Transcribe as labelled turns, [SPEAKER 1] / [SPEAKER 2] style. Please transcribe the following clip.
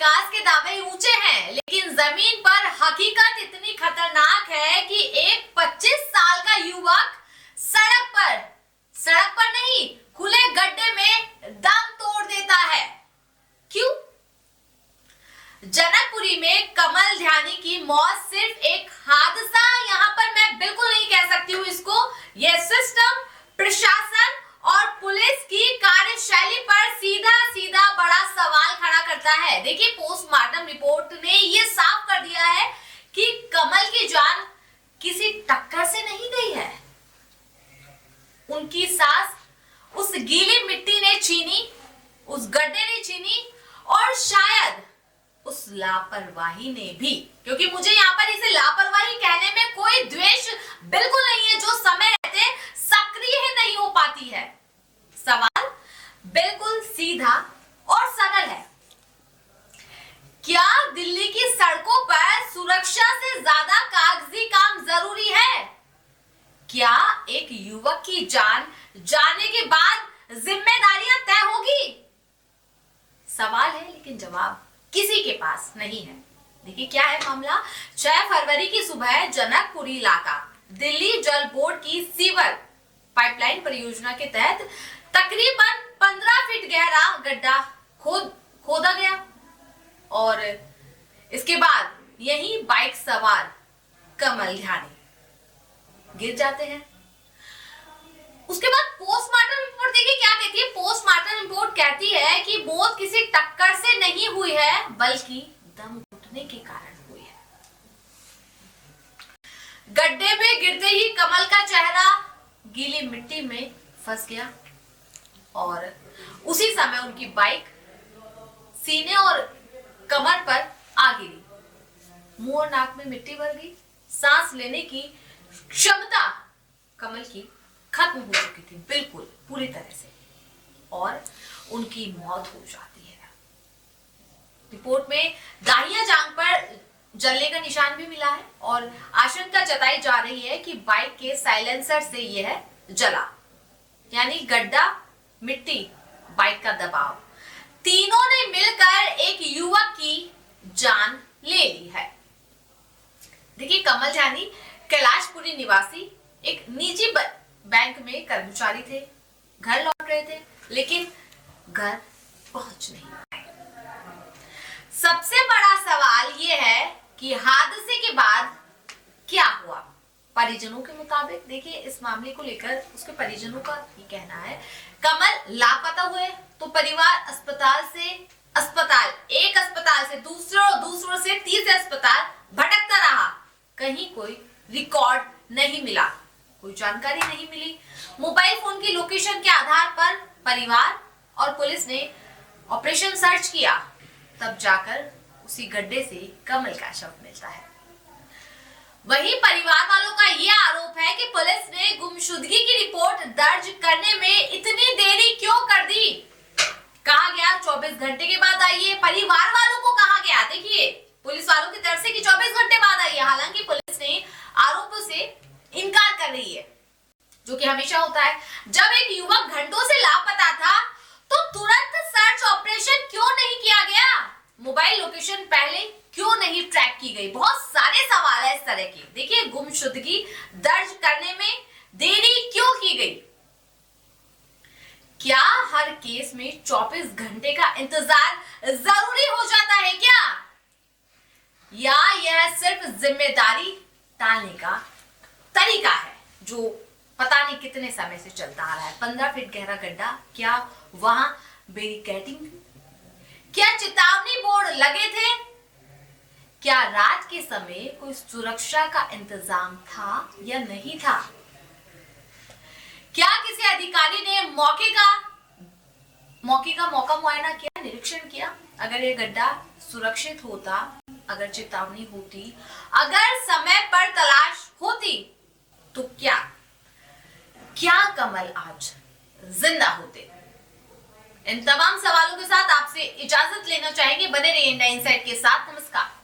[SPEAKER 1] विकास के दावे ऊंचे हैं, लेकिन जमीन पर हकीकत इतनी खतरनाक है कि एक 25 साल का युवक सड़क पर नहीं, खुले गड्ढे में दम तोड़ देता है। क्यों? जनकपुरी में कमल ध्यानी की मौत सिर्फ एक हादसा, यहां पर मैं बिल्कुल नहीं कह सकती हूं इसको, यह सिस्टम, प्रशासन और पुलिस की कार्यशैली पर सीधा सीधा बड़ा सवाल खड़ा करता है। देखिए, पोस्टमार्टम रिपोर्ट ने यह साफ कर दिया है कि कमल की जान किसी टक्कर से नहीं गई है। उनकी सांस उस गीली मिट्टी ने छीनी, उस गड्ढे ने छीनी, और शायद उस लापरवाही ने भी, क्योंकि मुझे यहाँ पर इसे लापरवाही कहने में कोई द्वेष बिल्कुल नहीं है, जो समय रहते सक्रिय नहीं हो पाती है। सवाल बिल्कुल सीधा और सरल है, क्या दिल्ली की सड़कों पर सुरक्षा से ज्यादा कागजी काम जरूरी है? क्या एक युवक की जान जाने के बाद जिम्मेदारियां तय होगी? सवाल है, लेकिन जवाब किसी के पास नहीं है। देखिए क्या है मामला। 6 फरवरी की सुबह जनकपुरी इलाका, दिल्ली जल बोर्ड की सीवर पाइपलाइन परियोजना के तहत तकरीबन 15 फीट गहरा गड्ढा खोदा गया, और इसके बाद यही बाइक सवार कमल ध्यानी गिर जाते हैं। उसके बाद पोस्टमार्टम रिपोर्ट देखिए क्या कहती है। पोस्टमार्टम रिपोर्ट कहती है कि मौत किसी टक्कर से नहीं हुई है, बल्कि दम घुटने के कारण हुई है। गड्ढे में गिरते ही कमल का चेहरा गीली मिट्टी में फंस गया, और उसी समय उनकी बाइक सीने और कमर पर आ गिरी। मुंह और नाक में मिट्टी भर गई, सांस लेने की क्षमता कमल की खत्म हो चुकी थी, बिल्कुल पूरी तरह से, और उनकी मौत हो जाती है। रिपोर्ट में दाहिया जांघ पर जलने का निशान भी मिला है, और आशंका जताई जा रही है कि बाइक के साइलेंसर से यह जला, यानी गड्ढा, मिट्टी, बाइक का दबाव, तीनों ने मिलकर एक युवक की जान ले ली है। देखिए, कमल ध्यानी कैलाशपुरी निवासी एक निजी बैंक में कर्मचारी थे, घर लौट रहे थे, लेकिन घर पहुंच नहीं पाए। सबसे बड़ा सवाल यह है कि हादसे के बाद क्या हुआ। परिजनों के मुताबिक, देखिए इस मामले को लेकर उसके परिजनों का ये कहना है, कमल लापता हुए तो परिवार एक अस्पताल से दूसरों से तीसरे अस्पताल भटकता रहा। कहीं कोई रिकॉर्ड नहीं मिला, कोई जानकारी नहीं मिली। मोबाइल फोन की लोकेशन के आधार पर परिवार और पुलिस ने ऑपरेशन सर्च किया, तब जाकर उसी गड्ढे से कमल का शव मिलता है। वहीं परिवार वालों का यह आरोप है कि पुलिस ने गुमशुदगी की रिपोर्ट दर्ज करने में इतनी देरी क्यों कर दी। कहा गया 24 घंटे के बाद आइए, परिवार वालों को कहा गया, देखिए पुलिस वालों की तरफ से कि 24 घंटे बाद आइए। हालांकि पुलिस ने आरोपों से इनकार कर रही है, जो कि हमेशा होता है। जब एक युवक घंटों से लापता था तो तुरंत सर्च ऑपरेशन क्यों नहीं किया गया? मोबाइल लोकेशन पहले क्यों नहीं ट्रैक की गई? बहुत सारे सवाल है इस तरह के। देखिए, गुमशुदगी दर्ज करने में देरी क्यों की गई? क्या हर केस में 24 घंटे का इंतजार जरूरी हो जाता है क्या? या यह सिर्फ जिम्मेदारी टालने का तरीका है, जो पता नहीं कितने समय से चलता आ रहा है। 15 फीट गहरा गड्ढा, क्या वहां बैरिकेडिंग थी? क्या चेतावनी बोर्ड लगे थे? क्या रात के समय कोई सुरक्षा का इंतजाम था या नहीं था? क्या किसी अधिकारी ने मौके का मौका मुआयना किया, निरीक्षण किया? अगर यह गड्ढा सुरक्षित होता, अगर चेतावनी होती, अगर समय पर तलाश होती, तो क्या कमल आज जिंदा होते? इन तमाम सवालों के साथ आपसे इजाजत लेना चाहेंगे। बने रहिए इंडिया इनसाइट के साथ। नमस्कार।